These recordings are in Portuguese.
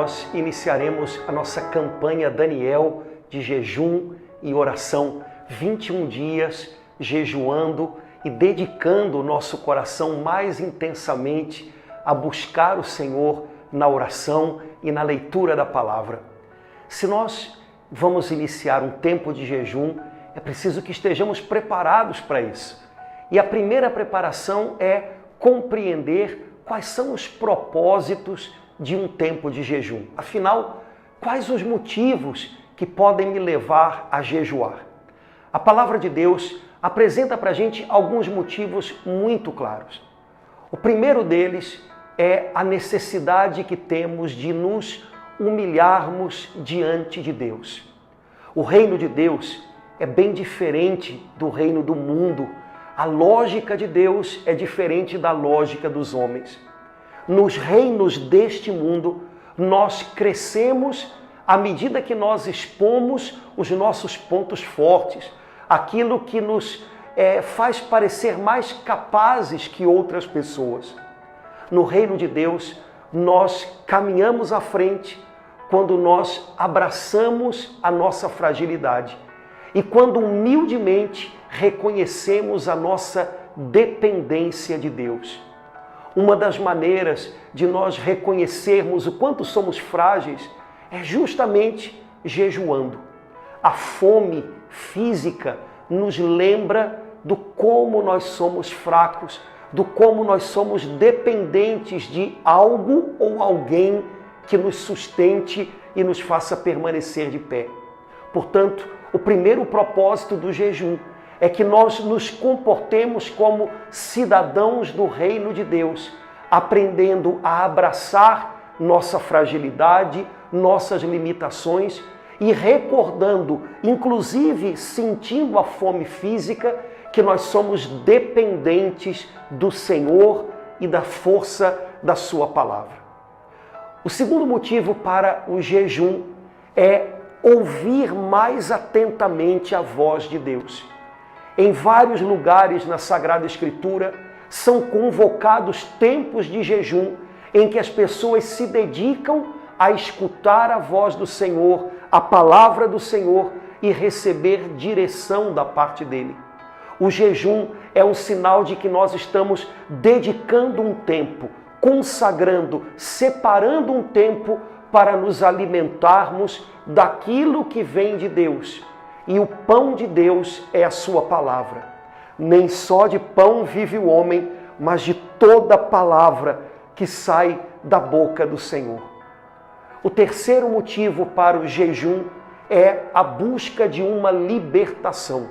nós iniciaremos a nossa campanha Daniel de jejum e oração, 21 dias jejuando e dedicando o nosso coração mais intensamente a buscar o Senhor na oração e na leitura da palavra. Se nós vamos iniciar um tempo de jejum, é preciso que estejamos preparados para isso. E a primeira preparação é compreender quais são os propósitos de um tempo de jejum. Afinal, quais os motivos que podem me levar a jejuar? A palavra de Deus apresenta para a gente alguns motivos muito claros. O primeiro deles é a necessidade que temos de nos humilharmos diante de Deus. O reino de Deus é bem diferente do reino do mundo. A lógica de Deus é diferente da lógica dos homens. Nos reinos deste mundo, nós crescemos à medida que nós expomos os nossos pontos fortes, aquilo que nos faz parecer mais capazes que outras pessoas. No reino de Deus, nós caminhamos à frente quando nós abraçamos a nossa fragilidade e quando humildemente reconhecemos a nossa dependência de Deus. Uma das maneiras de nós reconhecermos o quanto somos frágeis é justamente jejuando. A fome física nos lembra do como nós somos fracos, do como nós somos dependentes de algo ou alguém que nos sustente e nos faça permanecer de pé. Portanto, o primeiro propósito do jejum é que nós nos comportemos como cidadãos do reino de Deus, aprendendo a abraçar nossa fragilidade, nossas limitações e recordando, inclusive sentindo a fome física, que nós somos dependentes do Senhor e da força da sua palavra. O segundo motivo para o jejum é ouvir mais atentamente a voz de Deus. Em vários lugares na Sagrada Escritura são convocados tempos de jejum em que as pessoas se dedicam a escutar a voz do Senhor, a palavra do Senhor e receber direção da parte dele. O jejum é um sinal de que nós estamos dedicando um tempo, consagrando, separando um tempo para nos alimentarmos daquilo que vem de Deus. E o pão de Deus é a sua palavra. Nem só de pão vive o homem, mas de toda palavra que sai da boca do Senhor. O terceiro motivo para o jejum é a busca de uma libertação.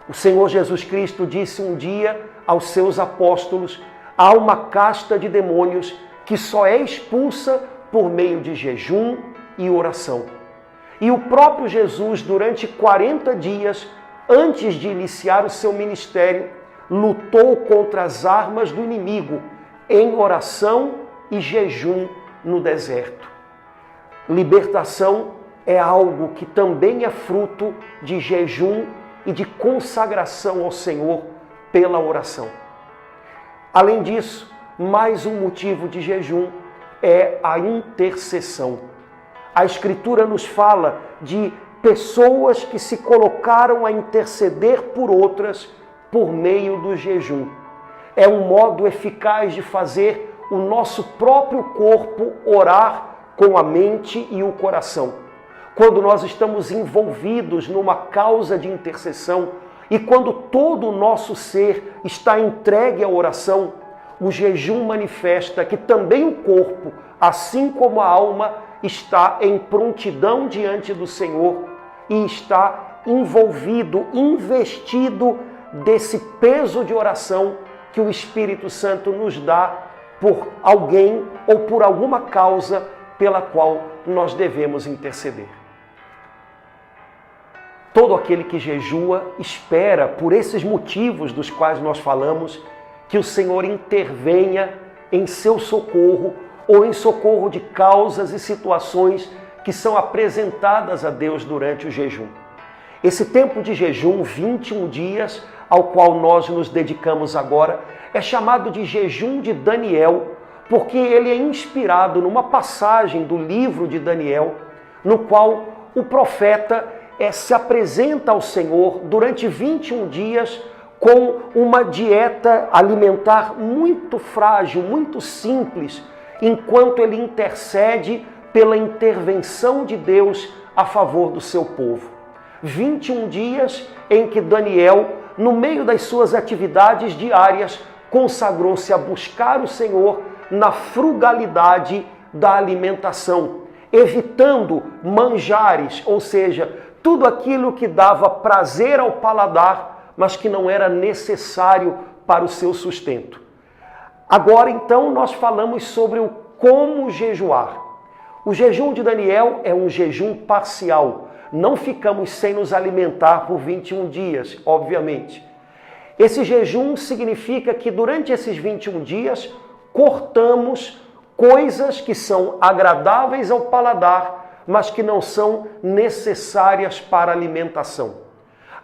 O Senhor Jesus Cristo disse um dia aos seus apóstolos: há uma casta de demônios que só é expulsa por meio de jejum e oração. E o próprio Jesus, durante 40 dias, antes de iniciar o seu ministério, lutou contra as armas do inimigo em oração e jejum no deserto. Libertação é algo que também é fruto de jejum e de consagração ao Senhor pela oração. Além disso, mais um motivo de jejum é a intercessão. A Escritura nos fala de pessoas que se colocaram a interceder por outras por meio do jejum. É um modo eficaz de fazer o nosso próprio corpo orar com a mente e o coração. Quando nós estamos envolvidos numa causa de intercessão e quando todo o nosso ser está entregue à oração, o jejum manifesta que também o corpo, assim como a alma, está em prontidão diante do Senhor e está envolvido, investido desse peso de oração que o Espírito Santo nos dá por alguém ou por alguma causa pela qual nós devemos interceder. Todo aquele que jejua espera, por esses motivos dos quais nós falamos, que o Senhor intervenha em seu socorro ou em socorro de causas e situações que são apresentadas a Deus durante o jejum. Esse tempo de jejum, 21 dias, ao qual nós nos dedicamos agora, é chamado de jejum de Daniel, porque ele é inspirado numa passagem do livro de Daniel, no qual o profeta se apresenta ao Senhor durante 21 dias com uma dieta alimentar muito frágil, muito simples, enquanto ele intercede pela intervenção de Deus a favor do seu povo. 21 dias em que Daniel, no meio das suas atividades diárias, consagrou-se a buscar o Senhor na frugalidade da alimentação, evitando manjares, ou seja, tudo aquilo que dava prazer ao paladar, mas que não era necessário para o seu sustento. Agora, então, nós falamos sobre o como jejuar. O jejum de Daniel é um jejum parcial. Não ficamos sem nos alimentar por 21 dias, obviamente. Esse jejum significa que durante esses 21 dias cortamos coisas que são agradáveis ao paladar, mas que não são necessárias para a alimentação.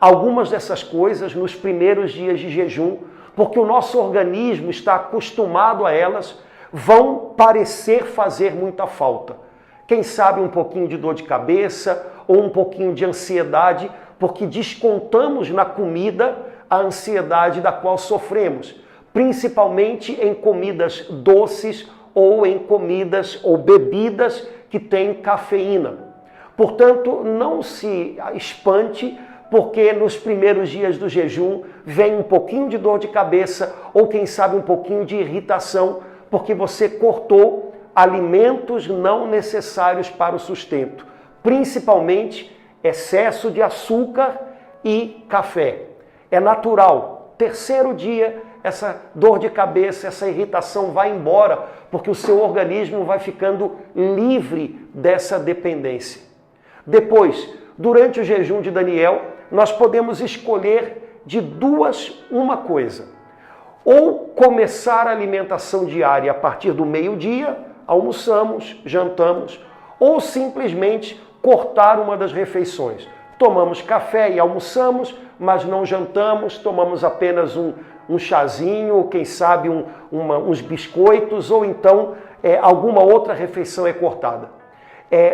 Algumas dessas coisas nos primeiros dias de jejum, porque o nosso organismo está acostumado a elas, vão parecer fazer muita falta. Quem sabe um pouquinho de dor de cabeça ou um pouquinho de ansiedade, porque descontamos na comida a ansiedade da qual sofremos, principalmente em comidas doces ou em comidas ou bebidas que têm cafeína. Portanto, não se espante porque nos primeiros dias do jejum vem um pouquinho de dor de cabeça ou quem sabe um pouquinho de irritação, porque você cortou alimentos não necessários para o sustento, principalmente excesso de açúcar e café. É natural. Terceiro dia, essa dor de cabeça, essa irritação vai embora, porque o seu organismo vai ficando livre dessa dependência. Depois, durante o jejum de Daniel, nós podemos escolher de uma coisa. Ou começar a alimentação diária a partir do meio-dia, almoçamos, jantamos, ou simplesmente cortar uma das refeições. Tomamos café e almoçamos, mas não jantamos, tomamos apenas um chazinho, quem sabe uns biscoitos, ou então alguma outra refeição é cortada.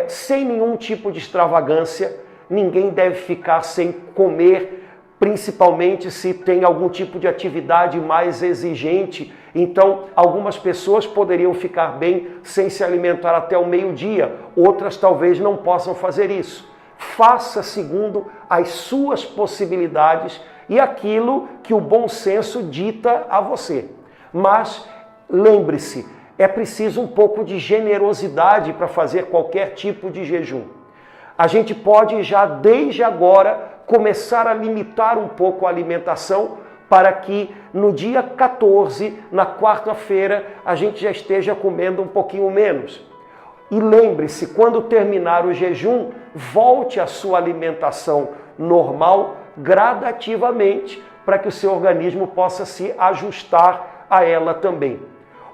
Sem nenhum tipo de extravagância, ninguém deve ficar sem comer, principalmente se tem algum tipo de atividade mais exigente. Então, algumas pessoas poderiam ficar bem sem se alimentar até o meio-dia, outras talvez não possam fazer isso. Faça segundo as suas possibilidades e aquilo que o bom senso dita a você. Mas lembre-se, é preciso um pouco de generosidade para fazer qualquer tipo de jejum. A gente pode já desde agora começar a limitar um pouco a alimentação para que no dia 14, na quarta-feira, a gente já esteja comendo um pouquinho menos. E lembre-se, quando terminar o jejum, volte à sua alimentação normal gradativamente para que o seu organismo possa se ajustar a ela também.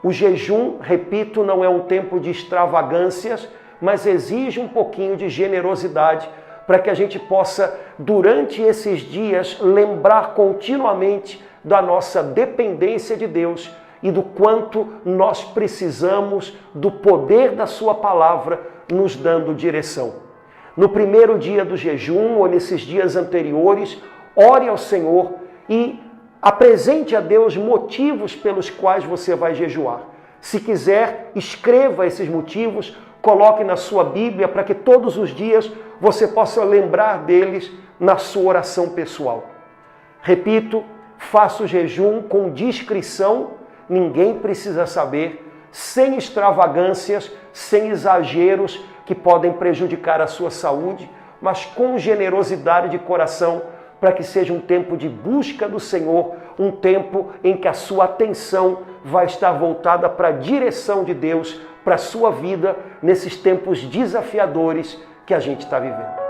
O jejum, repito, não é um tempo de extravagâncias, mas exige um pouquinho de generosidade para que a gente possa, durante esses dias, lembrar continuamente da nossa dependência de Deus e do quanto nós precisamos do poder da sua palavra nos dando direção. No primeiro dia do jejum ou nesses dias anteriores, ore ao Senhor e apresente a Deus motivos pelos quais você vai jejuar. Se quiser, escreva esses motivos, coloque na sua Bíblia para que todos os dias você possa lembrar deles na sua oração pessoal. Repito, faça o jejum com discrição, ninguém precisa saber, sem extravagâncias, sem exageros que podem prejudicar a sua saúde, mas com generosidade de coração, para que seja um tempo de busca do Senhor, um tempo em que a sua atenção vai estar voltada para a direção de Deus, para a sua vida, nesses tempos desafiadores que a gente está vivendo.